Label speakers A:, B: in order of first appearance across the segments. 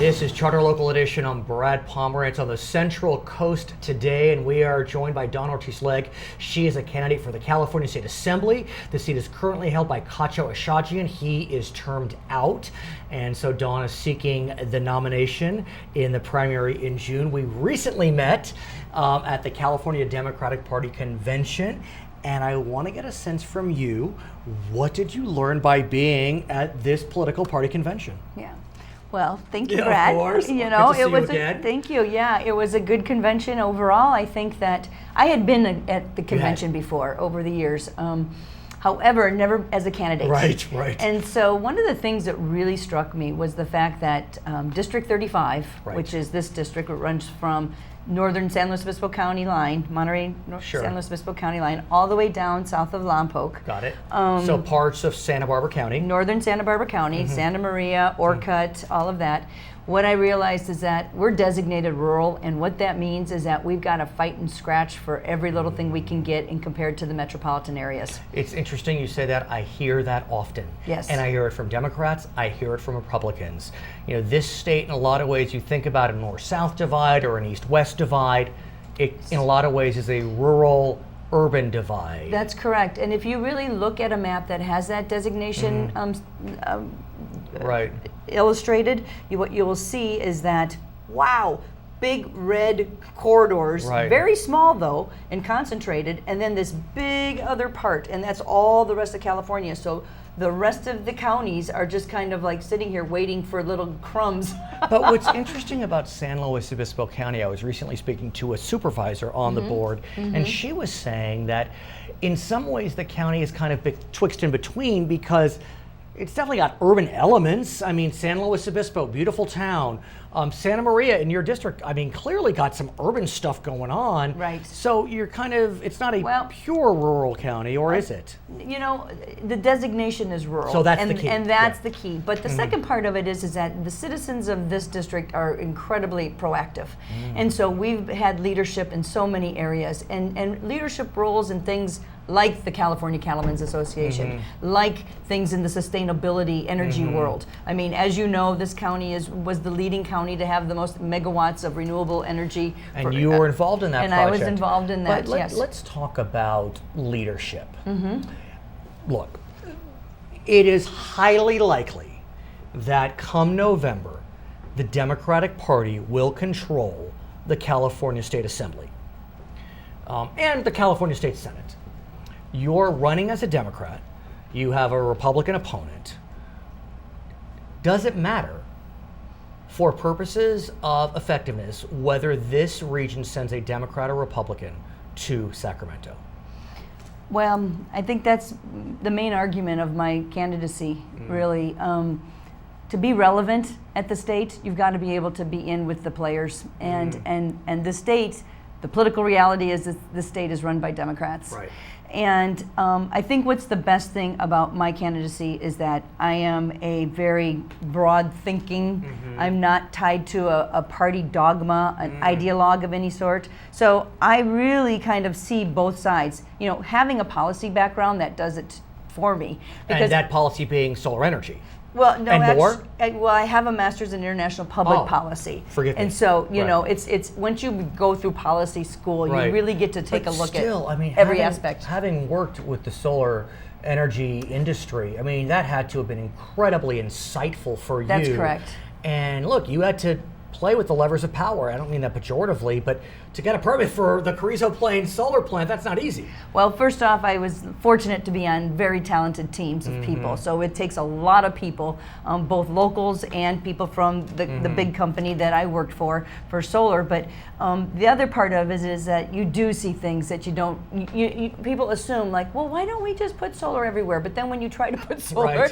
A: This is Charter Local Edition. I'm Brad Pomerance on the Central Coast today, and we are joined by Dawn Ortiz-Legg. She is a candidate for the California State Assembly. The seat is currently held by Cacho Ashajian. He is termed out, and so Dawn is seeking the nomination in the primary in June. We recently met at the California Democratic Party convention, and I want to get a sense from you, what did you learn by being at this political party convention?
B: Yeah. Well, thank you, Brad.
A: Of course.
B: You know,
A: Good to see you again.
B: Thank you. Yeah, it was a good convention overall. I think that I had been at the convention before over the years. However, never as a candidate.
A: Right.
B: And so one of the things that really struck me was the fact that District 35, which is this district, it runs from northern San Luis Obispo County line, Monterey, San Luis Obispo County line, all the way down south of Lompoc.
A: Got it. So parts of Santa Barbara County.
B: Northern Santa Barbara County, Santa Maria, Orcutt, all of that. What I realized is that we're designated rural, and what that means is that we've got to fight and scratch for every little thing we can get in compared to the metropolitan areas.
A: It's interesting you say that. I hear that often.
B: Yes.
A: And I hear it from Democrats, I hear it from Republicans. You know, this state, in a lot of ways, you think about a north-south divide or an east-west divide. It, in a lot of ways, is a rural-urban divide.
B: That's correct. And if you really look at a map that has that designation illustrated, what you will see is that, wow, big red corridors, very small though, and concentrated, and then this big other part, and that's all the rest of California. So the rest of the counties are just kind of like sitting here waiting for little crumbs.
A: But what's interesting about San Luis Obispo County, I was recently speaking to a supervisor on the board, and she was saying that in some ways the county is kind of betwixt and between, because it's definitely got urban elements. I mean, San Luis Obispo, beautiful town. Santa Maria in your district, I mean, clearly got some urban stuff going on.
B: Right.
A: So you're kind of, it's not a pure rural county, or is it?
B: You know, the designation is rural.
A: So that's the key.
B: And that's the key. But the second part of it is that the citizens of this district are incredibly proactive. And so we've had leadership in so many areas, and leadership roles and things like the California Cattlemen's Association, like things in the sustainability energy world. I mean, as you know, this county was the leading county to have the most megawatts of renewable energy.
A: And you were involved in that project.
B: And I was involved in that,
A: but
B: yes.
A: Let's talk about leadership. Look, it is highly likely that come November, the Democratic Party will control the California State Assembly and the California State Senate. You're running as a Democrat, you have a Republican opponent. Does it matter, for purposes of effectiveness, whether this region sends a Democrat or Republican to Sacramento?
B: Well, I think that's the main argument of my candidacy, really. To be relevant at the state, you've got to be able to be in with the players. And the state, the political reality is that the state is run by Democrats.
A: Right.
B: And I think what's the best thing about my candidacy is that I am a very broad thinking. I'm not tied to a party dogma, an ideologue of any sort. So I really kind of see both sides. You know, having a policy background, that does it for me.
A: And that policy being solar energy.
B: Well, no,
A: and more?
B: I have a master's in international public policy.
A: Forgive me.
B: And so, you know, it's once you go through policy school, you really get to take a look at every aspect.
A: Having worked with the solar energy industry, I mean, that had to have been incredibly insightful for you.
B: That's correct.
A: And look, you had to play with the levers of power. I don't mean that pejoratively, but to get a permit for the Carrizo Plains solar plant, that's not easy.
B: Well, first off, I was fortunate to be on very talented teams of people. So it takes a lot of people, both locals and people from the big company that I worked for solar. But the other part of it is that you do see things that you don't, people assume like, well, why don't we just put solar everywhere? But then when you try to put solar,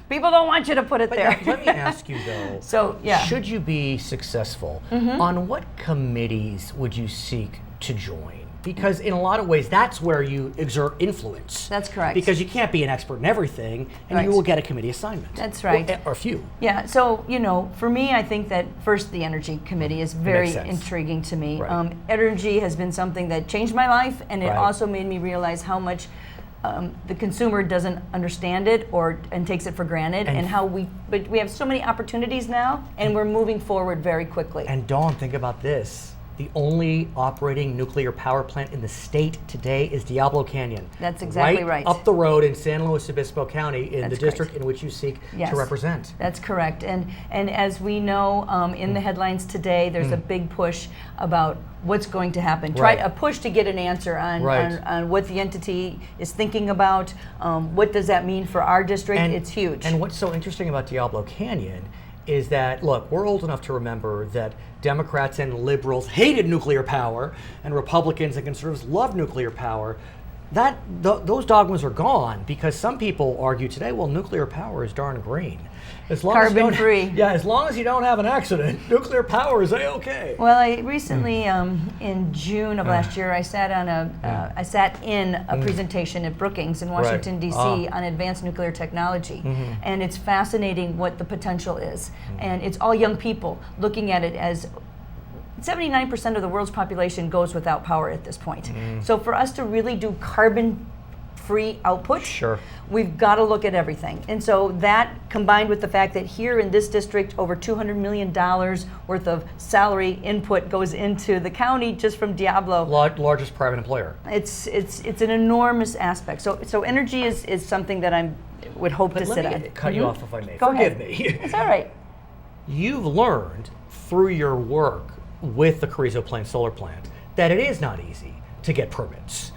B: people don't want you to put it there.
A: Let me ask you though,
B: so, yeah.
A: Should you be successful, on what committees would you seek to join? Because in a lot of ways, that's where you exert influence.
B: That's correct.
A: Because you can't be an expert in everything, and you will get a committee assignment.
B: That's right.
A: Or a few.
B: Yeah, so, you know, for me, I think that first the Energy Committee is very intriguing to me. Energy has been something that changed my life, and it also made me realize how much the consumer doesn't understand it and takes it for granted, but we have so many opportunities now, and we're moving forward very quickly.
A: And Dawn, think about this. The only operating nuclear power plant in the state today is Diablo Canyon.
B: That's exactly right.
A: Up the road in San Luis Obispo County, in
B: That's
A: the district
B: correct.
A: in which you seek
B: Yes.
A: to represent.
B: That's correct. And as we know in the headlines today, there's a big push about what's going to happen. A push to get an answer on what the entity is thinking about. What does that mean for our district? It's huge.
A: And what's so interesting about Diablo Canyon is that, look, we're old enough to remember that Democrats and liberals hated nuclear power, and Republicans and conservatives loved nuclear power. Those dogmas are gone, because some people argue today, well, nuclear power is darn green. As long
B: Carbon free.
A: Yeah, as long as you don't have an accident, nuclear power is a-okay.
B: Well, I recently, in June of last year, I sat in a presentation at Brookings in Washington, D.C. on advanced nuclear technology. And it's fascinating what the potential is. And it's all young people looking at it as 79% of the world's population goes without power at this point. So for us to really do carbon-free output, we've got to look at everything. And so that, combined with the fact that here in this district, over $200 million worth of salary input goes into the county just from Diablo.
A: Largest private employer.
B: It's an enormous aspect. So energy is something that I would hope to sit on.
A: Let me cut you off if I may.
B: Forgive
A: me.
B: It's all right.
A: You've learned through your work with the Carrizo Plains solar plant that it is not easy to get permits.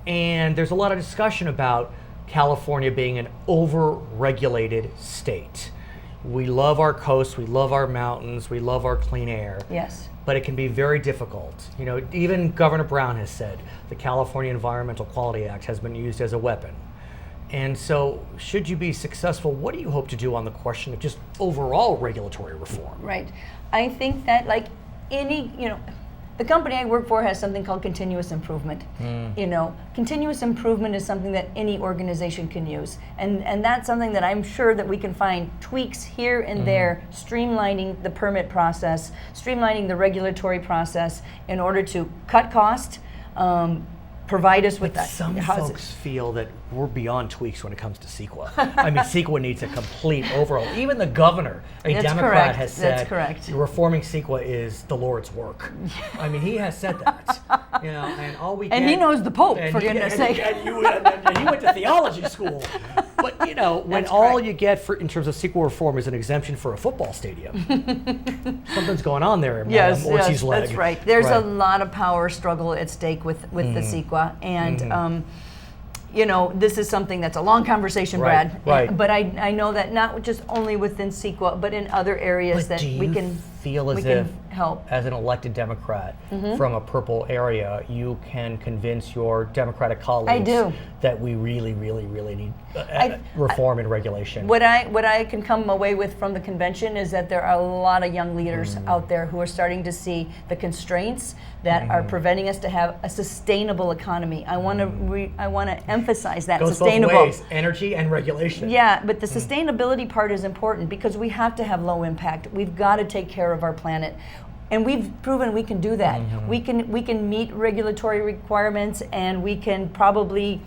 A: And there's a lot of discussion about California being an over-regulated state. We love our coasts, we love our mountains, we love our clean air.
B: Yes.
A: But it can be very difficult. You know, even Governor Brown has said the California Environmental Quality Act has been used as a weapon. And so, should you be successful, what do you hope to do on the question of just overall regulatory reform?
B: Right. I think that, like the company I work for has something called continuous improvement. Continuous improvement is something that any organization can use. And that's something that I'm sure that we can find tweaks here and there, streamlining the permit process, streamlining the regulatory process in order to cut cost, provide us with that.
A: Some folks feel that we're beyond tweaks when it comes to CEQA. I mean, CEQA needs a complete overhaul. Even the governor, Democrat, has said reforming CEQA is the Lord's work. I mean, he has said that. And all we
B: he knows the Pope, for goodness sake.
A: And you went to theology school. But when all you get in terms of CEQA reform is an exemption for a football stadium, something's going on there.
B: Yes,
A: Ortiz-Legg.
B: That's right. There's a lot of power struggle at stake with the CEQA, and this is something that's a long conversation, Brad.
A: Right.
B: But I know that not just only within CEQA, but in other areas that we can
A: feel as if,
B: help.
A: As an elected Democrat from a purple area, you can convince your Democratic colleagues that we really, really, really need reform and regulation.
B: What I can come away with from the convention is that there are a lot of young leaders out there who are starting to see the constraints that are preventing us to have a sustainable economy. I want to emphasize that.
A: Goes
B: sustainable.
A: Both ways, energy and regulation.
B: Yeah, but the sustainability part is important because we have to have low impact. We've got to take care of our planet. And we've proven we can do that. We can meet regulatory requirements, and we can probably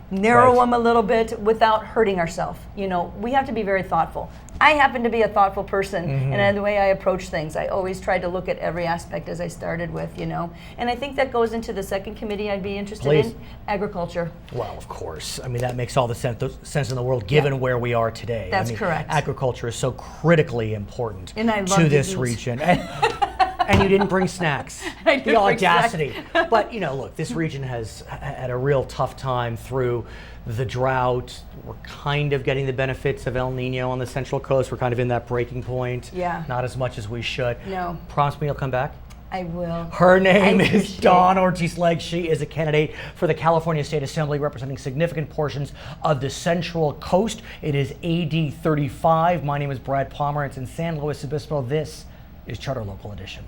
B: narrow them a little bit without hurting ourselves. We have to be very thoughtful. I happen to be a thoughtful person, and the way I approach things, I always try to look at every aspect as I started with, And I think that goes into the second committee I'd be interested in, agriculture.
A: Well, of course. I mean, that makes all the sense in the world, given where we are today.
B: That's correct.
A: Agriculture is so critically important
B: to
A: this region. And you didn't bring snacks. The audacity. But, look, this region has had a real tough time through the drought. We're kind of getting the benefits of El Nino on the Central Coast. We're kind of in that breaking point.
B: Yeah.
A: Not as much as we should.
B: No.
A: Promise me you'll come back?
B: I will.
A: Her name is Dawn Ortiz-Legg. She is a candidate for the California State Assembly representing significant portions of the Central Coast. It is AD 35. My name is Brad Pomerance in San Luis Obispo. This is Charter Local Edition.